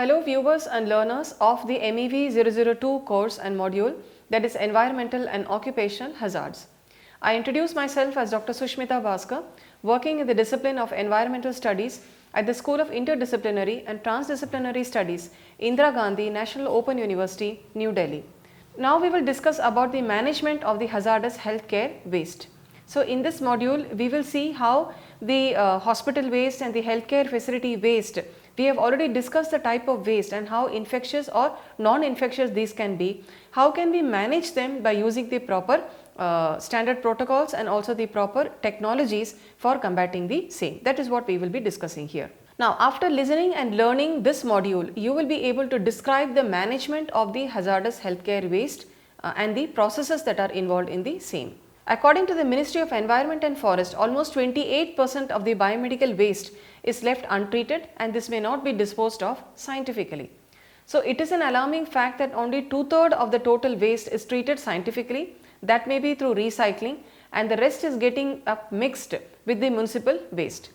Hello viewers and learners of the MEV 002 course and module, that is Environmental and Occupational Hazards. I introduce myself as Dr. Sushmita Bhaskar, working in the discipline of Environmental Studies at the School of Interdisciplinary and Transdisciplinary Studies, Indira Gandhi National Open University, New Delhi. Now we will discuss about the management of the hazardous healthcare waste. So in this module, we will see how the hospital waste and the healthcare facility waste, we have already discussed the type of waste and how infectious or non-infectious these can be. How can we manage them by using the proper standard protocols and also the proper technologies for combating the same. That is what we will be discussing here. Now, after listening and learning this module, you will be able to describe the management of the hazardous healthcare waste and the processes that are involved in the same. According to the Ministry of Environment and Forest, almost 28% of the biomedical waste is left untreated, and this may not be disposed of scientifically. So, it is an alarming fact that only 2/3 of the total waste is treated scientifically, that may be through recycling, and the rest is getting mixed with the municipal waste.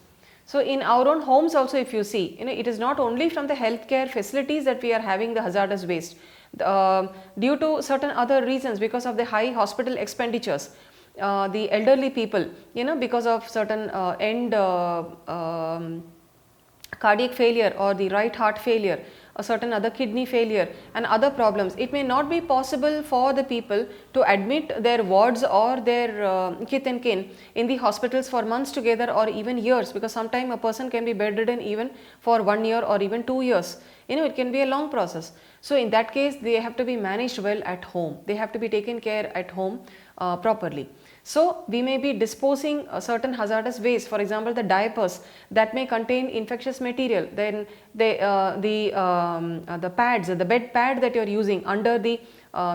So, in our own homes also, if you see, it is not only from the healthcare facilities that we are having the hazardous waste. Due to certain other reasons, because of the high hospital expenditures, the elderly people, because of certain cardiac failure or the right heart failure, a certain other kidney failure and other problems, it may not be possible for the people to admit their wards or their kith and kin in the hospitals for months together or even years, because sometime a person can be bedridden even for 1 year or even 2 years. It can be a long process. So in that case, they have to be managed well at home. They have to be taken care at home properly. So we may be disposing a certain hazardous waste, for example the diapers that may contain infectious material, then the pads, the bed pad that you are using under the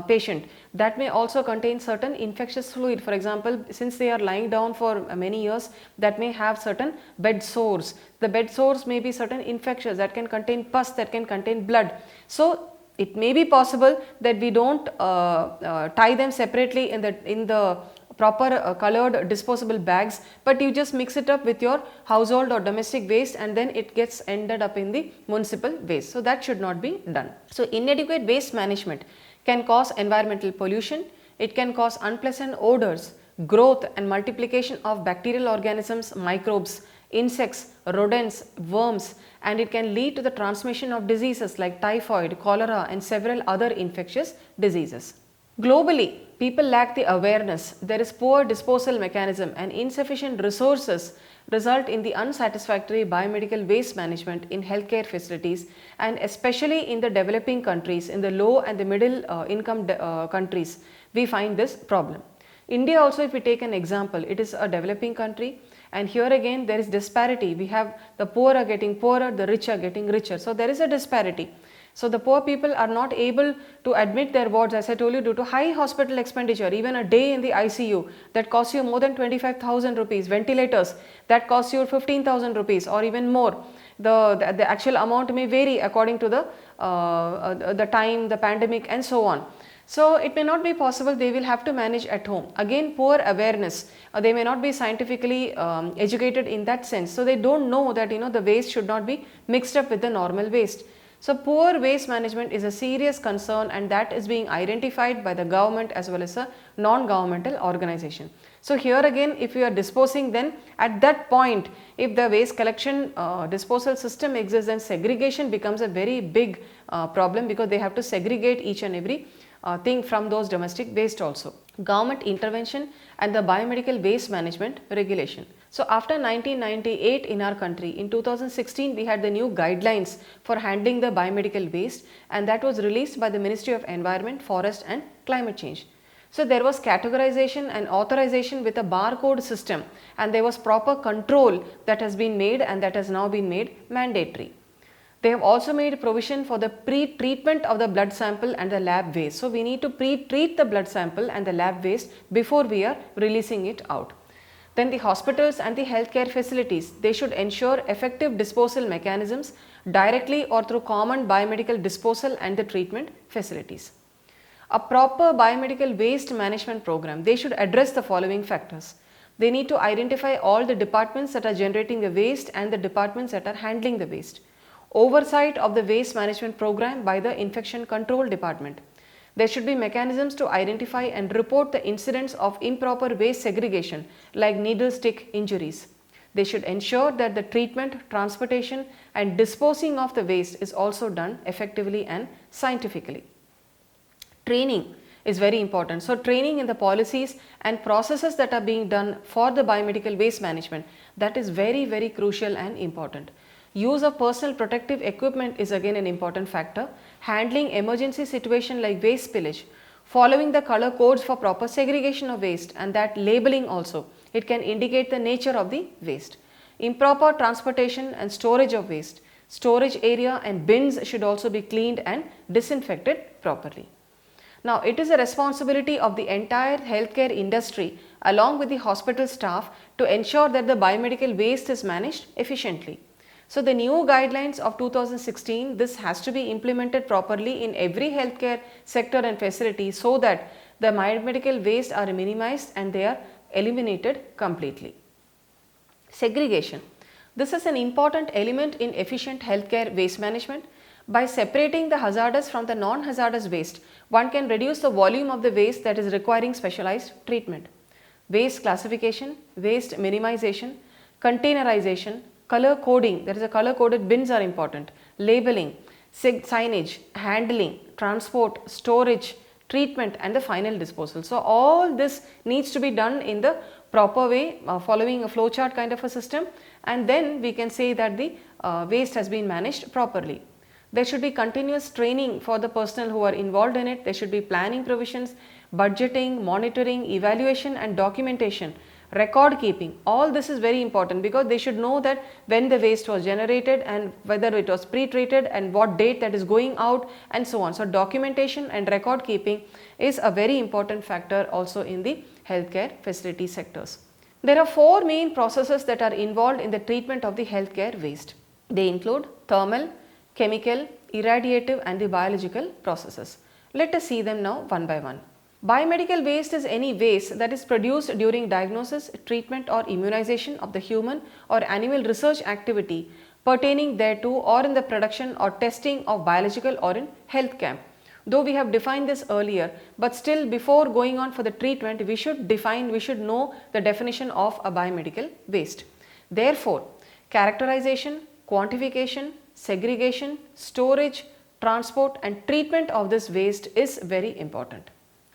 patient, that may also contain certain infectious fluid. For example, since they are lying down for many years, that may have certain bed sores. The bed sores may be certain infectious that can contain pus, that can contain blood. So it may be possible that we don't tie them separately in the proper colored disposable bags, but you just mix it up with your household or domestic waste, and then it gets ended up in the municipal waste. So that should not be done. So inadequate waste management can cause environmental pollution. It can cause unpleasant odors, growth and multiplication of bacterial organisms, microbes, insects, rodents, worms, and it can lead to the transmission of diseases like typhoid, cholera and several other infectious diseases. Globally, people lack the awareness. There is poor disposal mechanism and insufficient resources result in the unsatisfactory biomedical waste management in healthcare facilities, and especially in the developing countries, in the low and the middle income countries, we find this problem. India also, if we take an example, it is a developing country, and here again there is disparity. We have the poor are getting poorer, the rich are getting richer. So there is a disparity. So the poor people are not able to admit their wards, as I told you, due to high hospital expenditure. Even a day in the ICU that costs you more than 25,000 rupees, ventilators that costs you 15,000 rupees or even more. The actual amount may vary according to the time, the pandemic and so on. So it may not be possible, they will have to manage at home. Again, poor awareness, they may not be scientifically educated in that sense. So they don't know that the waste should not be mixed up with the normal waste. So poor waste management is a serious concern, and that is being identified by the government as well as a non-governmental organization. So here again, if you are disposing, then at that point, if the waste collection disposal system exists, then segregation becomes a very big problem, because they have to segregate each and every thing from those domestic waste also. Government intervention and the biomedical waste management regulation. So after 1998 in our country, in 2016 we had the new guidelines for handling the biomedical waste, and that was released by the Ministry of Environment, Forest and Climate Change. So there was categorization and authorization with a barcode system, and there was proper control that has been made, and that has now been made mandatory. They have also made provision for the pre-treatment of the blood sample and the lab waste. So we need to pre-treat the blood sample and the lab waste before we are releasing it out. Then the hospitals and the healthcare facilities, they should ensure effective disposal mechanisms directly or through common biomedical disposal and the treatment facilities. A proper biomedical waste management program, they should address the following factors. They need to identify all the departments that are generating the waste and the departments that are handling the waste. oversight of the waste management program by the infection control department. There should be mechanisms to identify and report the incidents of improper waste segregation like needle stick injuries. They should ensure that the treatment, transportation and disposing of the waste is also done effectively and scientifically. Training is very important. So, training in the policies and processes that are being done for the biomedical waste management, that is very crucial and important. Use of personal protective equipment is again an important factor. Handling emergency situation like waste spillage, following the color codes for proper segregation of waste, and that labeling also, it can indicate the nature of the waste. Improper transportation and storage of waste, storage area and bins should also be cleaned and disinfected properly. Now, it is a responsibility of the entire healthcare industry along with the hospital staff to ensure that the biomedical waste is managed efficiently. So, the new guidelines of 2016, this has to be implemented properly in every healthcare sector and facility so that the biomedical waste are minimized and they are eliminated completely. Segregation. This is an important element in efficient healthcare waste management. By separating the hazardous from the non-hazardous waste, one can reduce the volume of the waste that is requiring specialized treatment. Waste classification, waste minimization, containerization, color coding, there is a color coded bins are important, labeling, signage, handling, transport, storage, treatment and the final disposal. So, all this needs to be done in the proper way, following a flowchart kind of a system, and then we can say that the waste has been managed properly. There should be continuous training for the personnel who are involved in it. There should be planning provisions, budgeting, monitoring, evaluation and documentation, record keeping. All this is very important because they should know that when the waste was generated and whether it was pre-treated and what date that is going out and so on. So, documentation and record keeping is a very important factor also in the healthcare facility sectors. There are 4 main processes that are involved in the treatment of the healthcare waste. They include thermal, chemical, irradiative and the biological processes. Let us see them now one by one. Biomedical waste is any waste that is produced during diagnosis, treatment or immunization of the human or animal research activity pertaining thereto or in the production or testing of biological or in health camp. Though we have defined this earlier, but still before going on for the treatment, we should know the definition of a biomedical waste. Therefore, characterization, quantification, segregation, storage, transport and treatment of this waste is very important.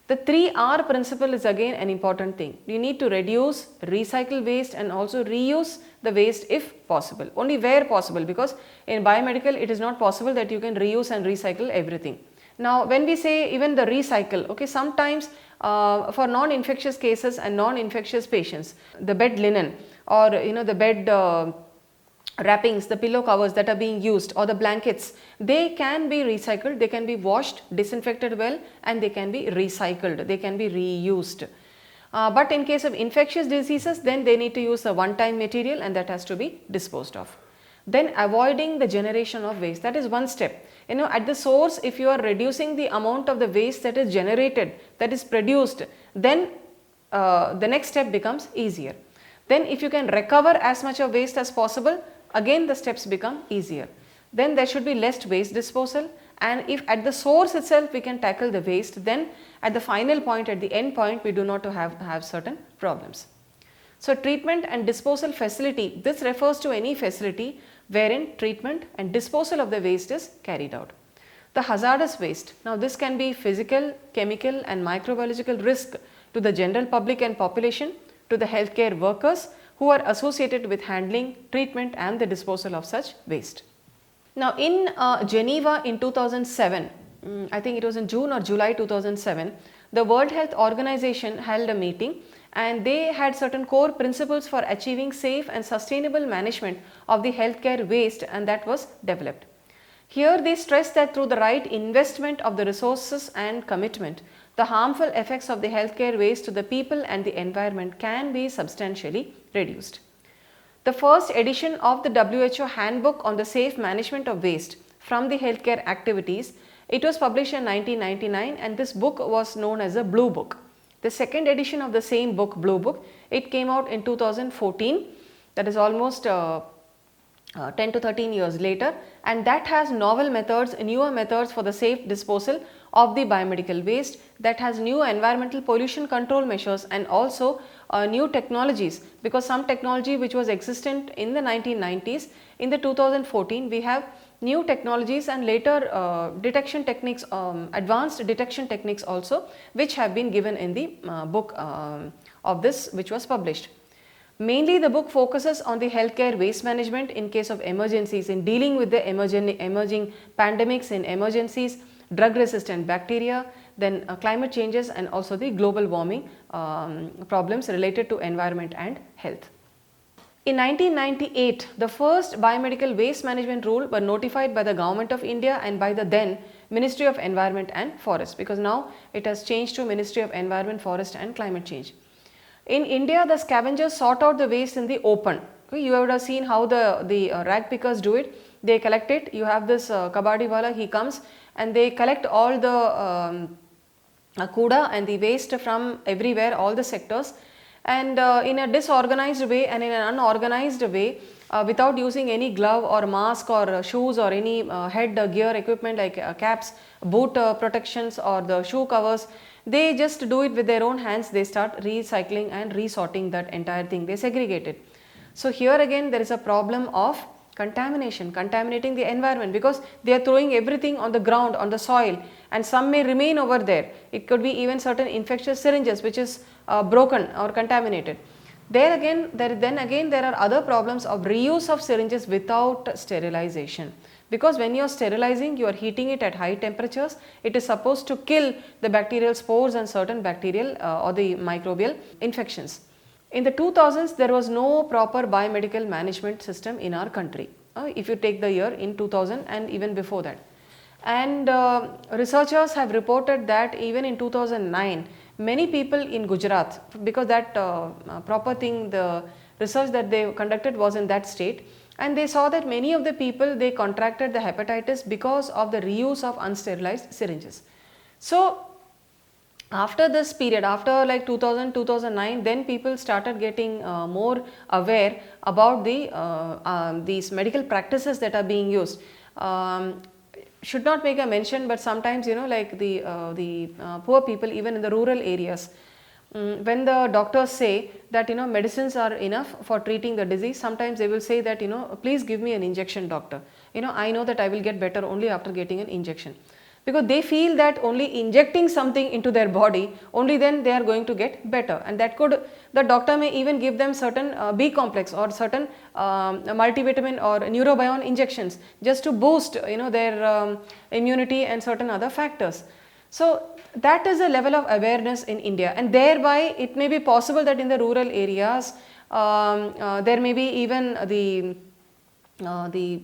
The 3R principle is again an important thing. You need to reduce, recycle waste and also reuse the waste if possible, only where possible, because in biomedical it is not possible that you can reuse and recycle everything. Now, when we say even the recycle, okay, sometimes for non-infectious cases and non-infectious patients, the bed linen or the bed wrappings, the pillow covers that are being used or the blankets, they can be recycled, they can be washed, disinfected well and they can be recycled, they can be reused. But in case of infectious diseases, then they need to use a one-time material and that has to be disposed of. Then avoiding the generation of waste, that is one step. At the source, if you are reducing the amount of the waste that is generated, that is produced, then the next step becomes easier. Then if you can recover as much of waste as possible, again the steps become easier. Then there should be less waste disposal, and if at the source itself we can tackle the waste, then at the final point, at the end point, we do not have certain problems. So, treatment and disposal facility, this refers to any facility wherein treatment and disposal of the waste is carried out. The hazardous waste, now this can be physical, chemical and microbiological risk to the general public and population, to the healthcare workers who are associated with handling, treatment and the disposal of such waste. Now, in Geneva in 2007, I think it was in June or July 2007, the World Health Organization held a meeting and they had certain core principles for achieving safe and sustainable management of the healthcare waste, and that was developed. Here they stress that through the right investment of the resources and commitment, the harmful effects of the healthcare waste to the people and the environment can be substantially reduced. The first edition of the WHO Handbook on the Safe Management of Waste from the Healthcare Activities, it was published in 1999 and this book was known as a Blue Book. The second edition of the same book, Blue Book, it came out in 2014, that is almost 10 to 13 years later, and that has novel methods, newer methods for the safe disposal of the biomedical waste, that has new environmental pollution control measures, and also new technologies, because some technology which was existent in the 1990s, in the 2014 we have new technologies and later detection techniques, advanced detection techniques also, which have been given in the book of this which was published. Mainly the book focuses on the healthcare waste management in case of emergencies, in dealing with the emerging pandemics in emergencies, drug resistant bacteria, then climate changes, and also the global warming problems related to environment and health. In 1998, the first biomedical waste management rule were notified by the Government of India and by the then Ministry of Environment and Forest, because now it has changed to Ministry of Environment, Forest and Climate Change. In India, the scavengers sort out the waste in the open. Okay, you would have seen how the rag pickers do it. They collect it. You have this kabadi wala, he comes and they collect all the kuda and the waste from everywhere, all the sectors, and in a disorganized way and in an unorganized way, without using any glove or mask or shoes or any head gear equipment like caps, boot protections or the shoe covers. They just do it with their own hands. They start recycling and resorting that entire thing. They segregate it. So here again there is a problem of contamination, contaminating the environment, because they are throwing everything on the ground, on the soil, and some may remain over there. It could be even certain infectious syringes which is broken or contaminated. There again, there are other problems of reuse of syringes without sterilization. Because when you are sterilizing, you are heating it at high temperatures. It is supposed to kill the bacterial spores and certain bacterial or the microbial infections. In the 2000s, there was no proper biomedical management system in our country. If you take the year in 2000 and even before that. And researchers have reported that even in 2009, many people in Gujarat, because that proper thing, the research that they conducted was in that state, and they saw that many of the people, they contracted the hepatitis because of the reuse of unsterilized syringes. So after this period, after like 2000, 2009, then people started getting more aware about these medical practices that are being used. Should not make a mention, but sometimes, you know, like the poor people even in the rural areas, when the doctors say that, you know, medicines are enough for treating the disease, sometimes they will say that, you know, please give me an injection, doctor. You know, I know that I will get better only after getting an injection. Because they feel that only injecting something into their body, only then they are going to get better. And that could, the doctor may even give them certain B complex or certain multivitamin or neurobion injections just to boost, you know, their immunity and certain other factors. So that is a level of awareness in India, and thereby it may be possible that in the rural areas there may be even the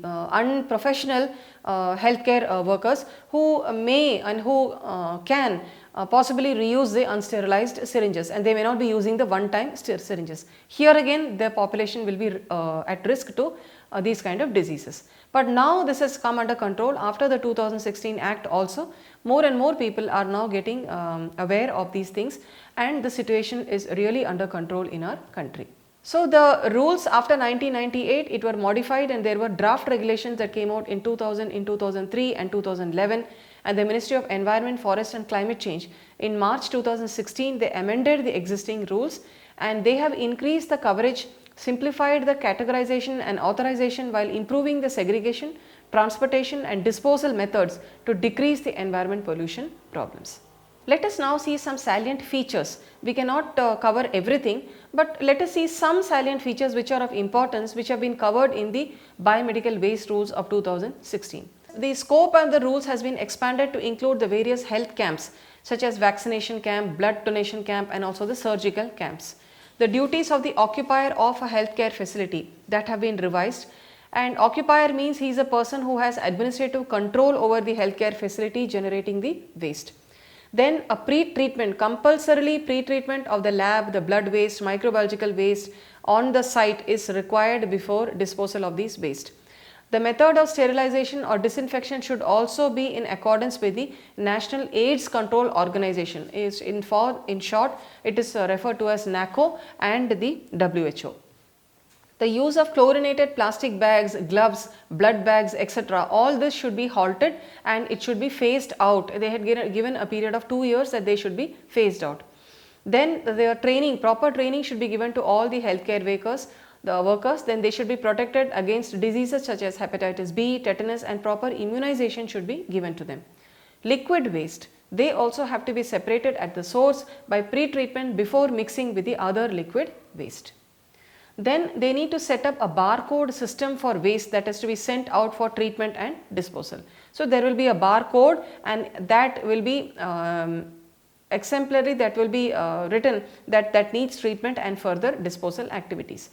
unprofessional healthcare workers who may and who can possibly reuse the unsterilized syringes, and they may not be using the one-time syringes. Here again the population will be at risk to these kind of diseases. But now this has come under control after the 2016 Act also. More and more people are now getting aware of these things, and the situation is really under control in our country. So the rules after 1998, it were modified, and there were draft regulations that came out in 2000, in 2003 and 2011, and the Ministry of Environment, Forest and Climate Change in March 2016 they amended the existing rules, and they have increased the coverage, simplified the categorization and authorization while improving the segregation, transportation and disposal methods to decrease the environment pollution problems. Let us now see some salient features. We cannot cover everything, but let us see some salient features which are of importance, which have been covered in the biomedical waste rules of 2016. The scope and the rules has been expanded to include the various health camps such as vaccination camp, blood donation camp and also the surgical camps. The duties of the occupier of a healthcare facility that have been revised, and occupier means he is a person who has administrative control over the healthcare facility generating the waste. Then a pre-treatment, compulsorily pre-treatment of the lab, the blood waste, microbiological waste on the site is required before disposal of these waste. The method of sterilization or disinfection should also be in accordance with the National AIDS Control Organization. In short, it is referred to as NACO and the WHO. The use of chlorinated plastic bags, gloves, blood bags, etc. all this should be halted and it should be phased out. They had given a period of 2 years that they should be phased out. Then their training, proper training should be given to all the healthcare workers. Then they should be protected against diseases such as hepatitis B, tetanus, and proper immunization should be given to them. Liquid waste, they also have to be separated at the source by pre-treatment before mixing with the other liquid waste. Then they need to set up a barcode system for waste that is to be sent out for treatment and disposal. So there will be a barcode and that will be exemplary, that will be written that needs treatment and further disposal activities.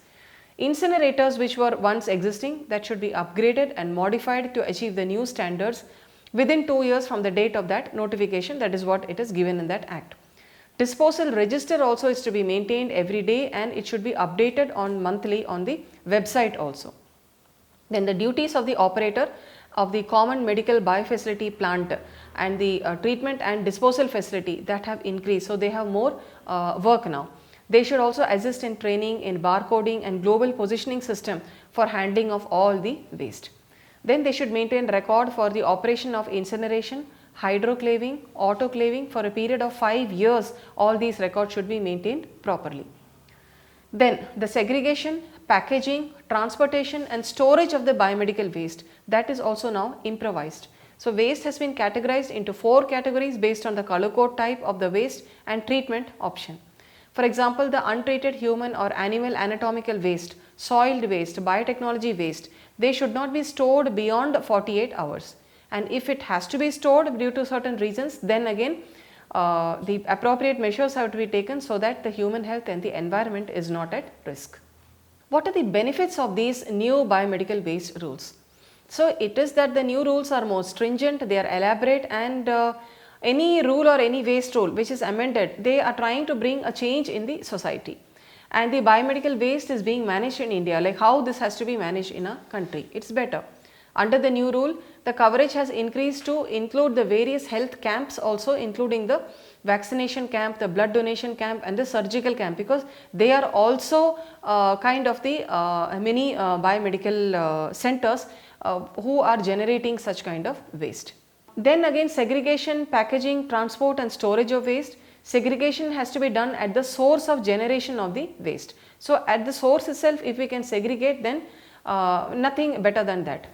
Incinerators which were once existing, that should be upgraded and modified to achieve the new standards within 2 years from the date of that notification. That is what it is given in that act. Disposal register also is to be maintained every day and it should be updated on monthly on the website also. Then the duties of the operator of the common medical biofacility plant and the treatment and disposal facility, that have increased. So they have more work now. They should also assist in training in barcoding and global positioning system for handling of all the waste. Then they should maintain record for the operation of incineration, hydroclaving, autoclaving for a period of 5 years. All these records should be maintained properly. Then the segregation, packaging, transportation and storage of the biomedical waste, that is also now improvised. So waste has been categorized into 4 categories based on the color code type of the waste and treatment option. For example, the untreated human or animal anatomical waste, soiled waste, biotechnology waste, they should not be stored beyond 48 hours. And if it has to be stored due to certain reasons, then again the appropriate measures have to be taken so that the human health and the environment is not at risk. What are the benefits of these new biomedical waste rules? So it is that the new rules are more stringent, they are elaborate, and any rule or any waste rule which is amended, they are trying to bring a change in the society. And the biomedical waste is being managed in India, like how this has to be managed in a country, it's better. Under the new rule, the coverage has increased to include the various health camps also, including the vaccination camp, the blood donation camp and the surgical camp, because they are also kind of the mini biomedical centers who are generating such kind of waste. Then again, segregation, packaging, transport and storage of waste. Segregation has to be done at the source of generation of the waste. So at the source itself, if we can segregate, then nothing better than that.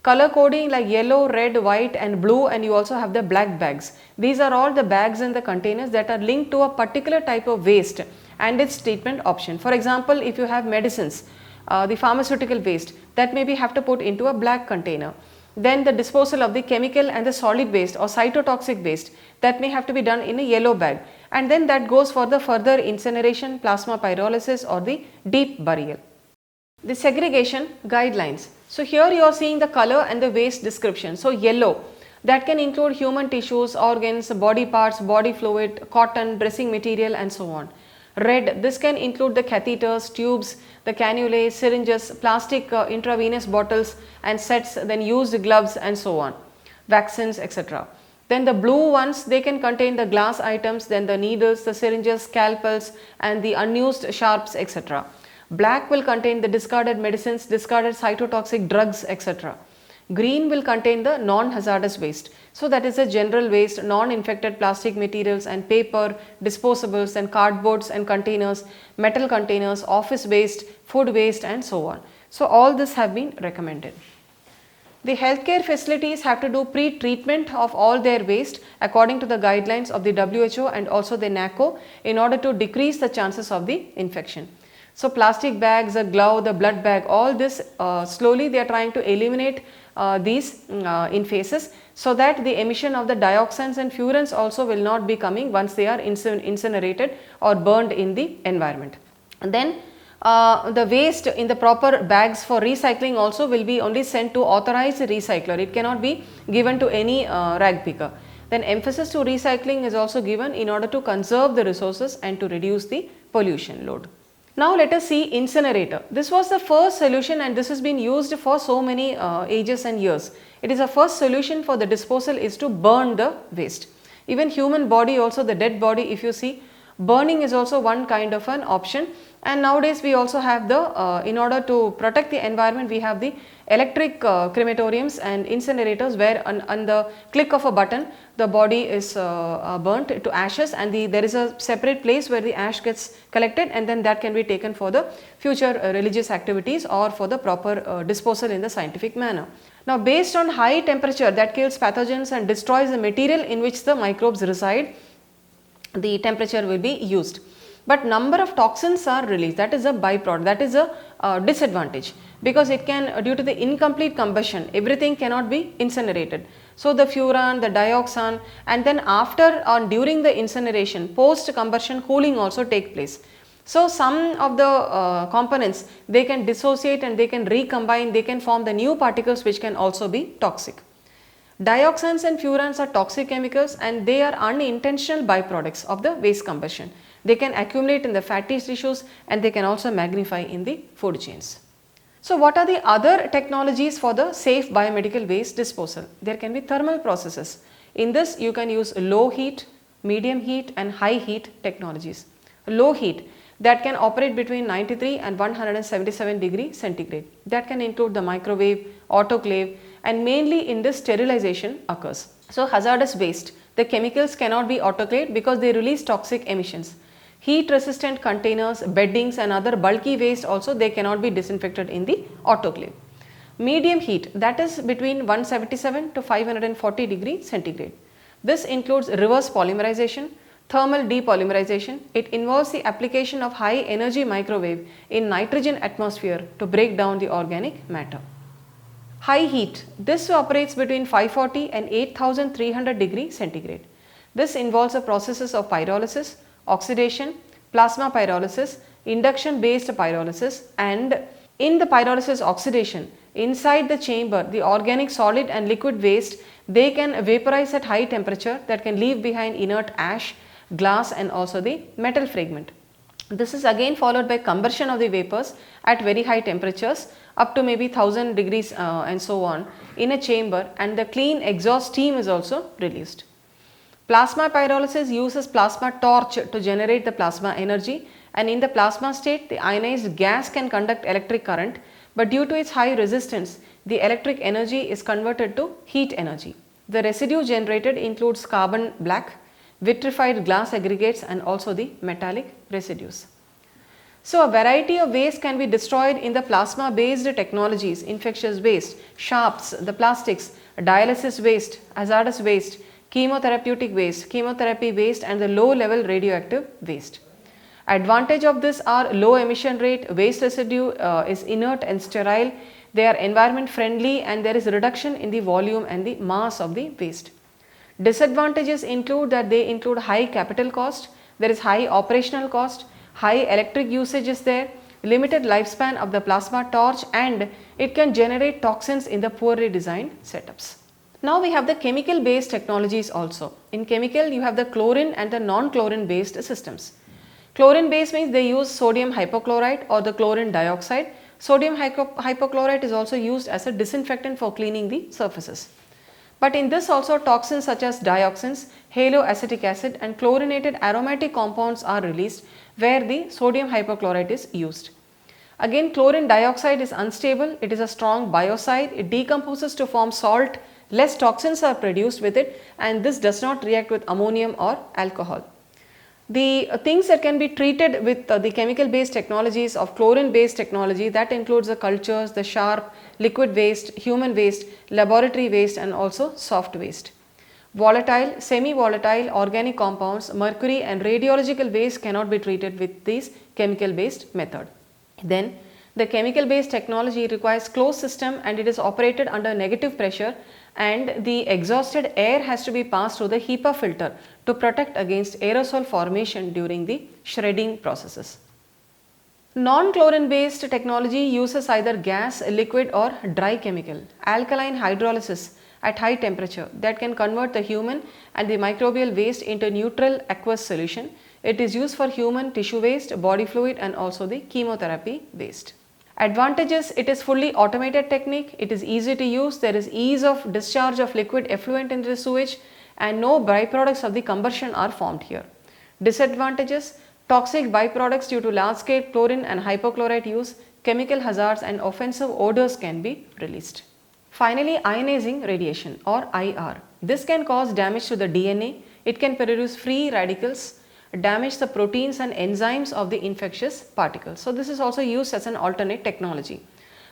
Color coding like yellow, red, white and blue, and you also have the black bags. These are all the bags and the containers that are linked to a particular type of waste and its treatment option. For example, if you have medicines, the pharmaceutical waste, that maybe have to put into a black container. Then the disposal of the chemical and the solid waste or cytotoxic waste, that may have to be done in a yellow bag, and then that goes for the further incineration, plasma pyrolysis or the deep burial. The segregation guidelines. So here you are seeing the color and the waste description. So yellow, that can include human tissues, organs, body parts, body fluid, cotton, dressing material and so on. Red, this can include the catheters, tubes, the cannulae, syringes, plastic intravenous bottles and sets, then used gloves and so on, vaccines, etc. Then the blue ones, they can contain the glass items, then the needles, the syringes, scalpels and the unused sharps, etc. Black will contain the discarded medicines, discarded cytotoxic drugs, etc. Green will contain the non-hazardous waste. So that is a general waste, non-infected plastic materials and paper, disposables and cardboards and containers, metal containers, office waste, food waste and so on. So all this have been recommended. The healthcare facilities have to do pre-treatment of all their waste according to the guidelines of the WHO and also the NACO in order to decrease the chances of the infection. So plastic bags, a glove, the blood bag, all this slowly they are trying to eliminate these in phases, so that the emission of the dioxins and furans also will not be coming once they are incinerated or burned in the environment. And then the waste in the proper bags for recycling also will be only sent to authorized recycler. It cannot be given to any rag picker. Then emphasis to recycling is also given in order to conserve the resources and to reduce the pollution load. Now let us see incinerator. This was the first solution and this has been used for so many ages and years. It is a first solution for the disposal is to burn the waste. Even human body also, the dead body, if you see, burning is also one kind of an option And nowadays we also have the, in order to protect the environment, we have the electric crematoriums and incinerators, where on the click of a button the body is burnt to ashes, and there is a separate place where the ash gets collected, and then that can be taken for the future religious activities or for the proper disposal in the scientific manner. Now, based on high temperature that kills pathogens and destroys the material in which the microbes reside, the temperature will be used. But number of toxins are released, that is a byproduct, that is a disadvantage, because it can, due to the incomplete combustion, everything cannot be incinerated. So, the furan, the dioxin, and then after or during the incineration, post combustion cooling also take place. So, some of the components, they can dissociate and they can recombine, they can form the new particles which can also be toxic. Dioxins and furans are toxic chemicals, and they are unintentional byproducts of the waste combustion. They can accumulate in the fatty tissues, and they can also magnify in the food chains. So, what are the other technologies for the safe biomedical waste disposal? There can be thermal processes. In this, you can use low heat, medium heat and high heat technologies. Low heat, that can operate between 93 and 177 degree centigrade. That can include the microwave, autoclave, and mainly in this sterilization occurs. So, hazardous waste, the chemicals cannot be autoclaved because they release toxic emissions. Heat resistant containers, beddings and other bulky waste also, they cannot be disinfected in the autoclave. Medium heat, that is between 177 to 540 degree centigrade. This includes reverse polymerization, thermal depolymerization. It involves the application of high energy microwave in nitrogen atmosphere to break down the organic matter. High heat, this operates between 540 and 8300 degree centigrade. This involves the processes of pyrolysis, oxidation, plasma pyrolysis, induction based pyrolysis, and in the pyrolysis oxidation, inside the chamber, the organic solid and liquid waste, they can vaporize at high temperature, that can leave behind inert ash, glass and also the metal fragment. This is again followed by combustion of the vapors at very high temperatures up to maybe 1000 degrees and so on in a chamber, and the clean exhaust steam is also released. Plasma pyrolysis uses plasma torch to generate the plasma energy, and in the plasma state the ionized gas can conduct electric current, but due to its high resistance the electric energy is converted to heat energy. The residue generated includes carbon black, vitrified glass aggregates and also the metallic residues. So, a variety of waste can be destroyed in the plasma based technologies: infectious waste, sharps, the plastics, dialysis waste, hazardous waste, chemotherapeutic waste, chemotherapy waste and the low level radioactive waste. Advantage of this are low emission rate, waste residue is inert and sterile, they are environment friendly, and there is reduction in the volume and the mass of the waste. Disadvantages include that they include high capital cost, there is high operational cost, high electric usage is there, limited lifespan of the plasma torch, and it can generate toxins in the poorly designed setups. Now we have the chemical based technologies also. In chemical you have the chlorine and the non-chlorine based systems. Chlorine based means they use sodium hypochlorite or the chlorine dioxide. Sodium hypochlorite is also used as a disinfectant for cleaning the surfaces. But in this also toxins such as dioxins, haloacetic acid and chlorinated aromatic compounds are released where the sodium hypochlorite is used. Again, chlorine dioxide is unstable, it is a strong biocide, it decomposes to form salt, less toxins are produced with it, and this does not react with ammonium or alcohol. The things that can be treated with the chemical based technologies of chlorine based technology, that includes the cultures, the sharp, liquid waste, human waste, laboratory waste and also soft waste. Volatile, semi-volatile organic compounds, mercury and radiological waste cannot be treated with this chemical based method. Then the chemical based technology requires closed system and it is operated under negative pressure, and the exhausted air has to be passed through the HEPA filter to protect against aerosol formation during the shredding processes. Non-chlorine based technology uses either gas, liquid or dry chemical. Alkaline hydrolysis at high temperature that can convert the human and the microbial waste into neutral aqueous solution. It is used for human tissue waste, body fluid and also the chemotherapy waste. Advantages: it is fully automated technique, it is easy to use, there is ease of discharge of liquid effluent into the sewage and no byproducts of the combustion are formed here. Disadvantages: toxic byproducts due to large scale chlorine and hypochlorite use, chemical hazards and offensive odors can be released. Finally, ionizing radiation or IR. This can cause damage to the DNA, it can produce free radicals, damage the proteins and enzymes of the infectious particles. So, this is also used as an alternate technology.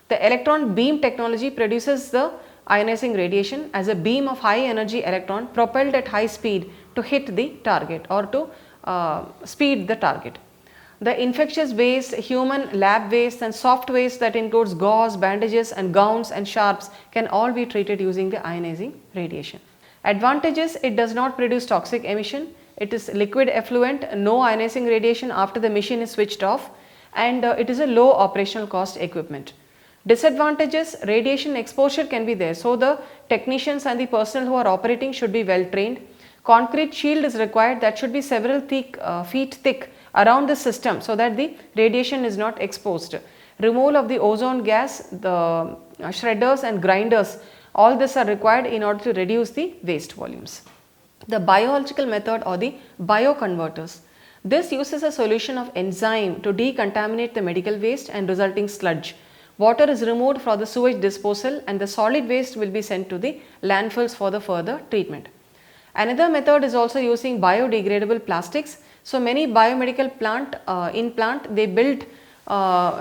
The electron beam technology produces the ionizing radiation as a beam of high energy electron propelled at high speed to hit the target or to speed the target. The infectious waste, human lab waste and soft waste that includes gauze, bandages and gowns and sharps can all be treated using the ionizing radiation. Advantages: it does not produce toxic emission, it is liquid effluent, no ionizing radiation after the machine is switched off, and it is a low operational cost equipment. Disadvantages: radiation exposure can be there, so the technicians and the personnel who are operating should be well trained. Concrete shield is required that should be several feet thick around the system so that the radiation is not exposed. Removal of the ozone gas, the shredders and grinders, all this are required in order to reduce the waste volumes. The biological method or the bioconverters. This uses a solution of enzyme to decontaminate the medical waste and resulting sludge. Water is removed for the sewage disposal and the solid waste will be sent to the landfills for the further treatment. Another method is also using biodegradable plastics. So, many biomedical plant they build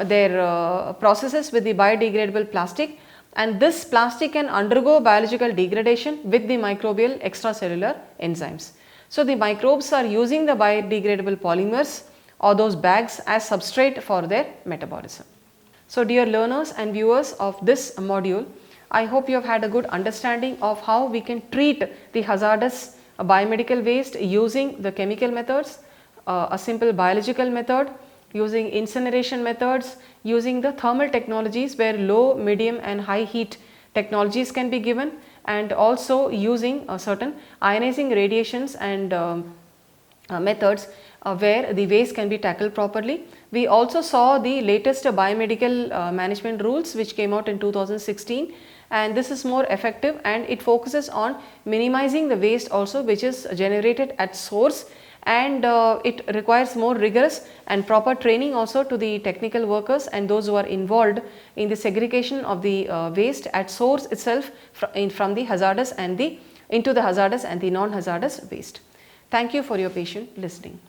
their processes with the biodegradable plastic, and this plastic can undergo biological degradation with the microbial extracellular enzymes. So, the microbes are using the biodegradable polymers or those bags as substrate for their metabolism. So, dear learners and viewers of this module, I hope you have had a good understanding of how we can treat the hazardous biomedical waste using the chemical methods, a simple biological method, using incineration methods, using the thermal technologies where low, medium and high heat technologies can be given, and also using certain ionizing radiations and methods where the waste can be tackled properly. We also saw the latest biomedical management rules which came out in 2016, and this is more effective and it focuses on minimizing the waste also which is generated at source, and it requires more rigorous and proper training also to the technical workers and those who are involved in the segregation of the waste at source itself from the hazardous and into the hazardous and the non-hazardous waste. Thank you for your patient listening.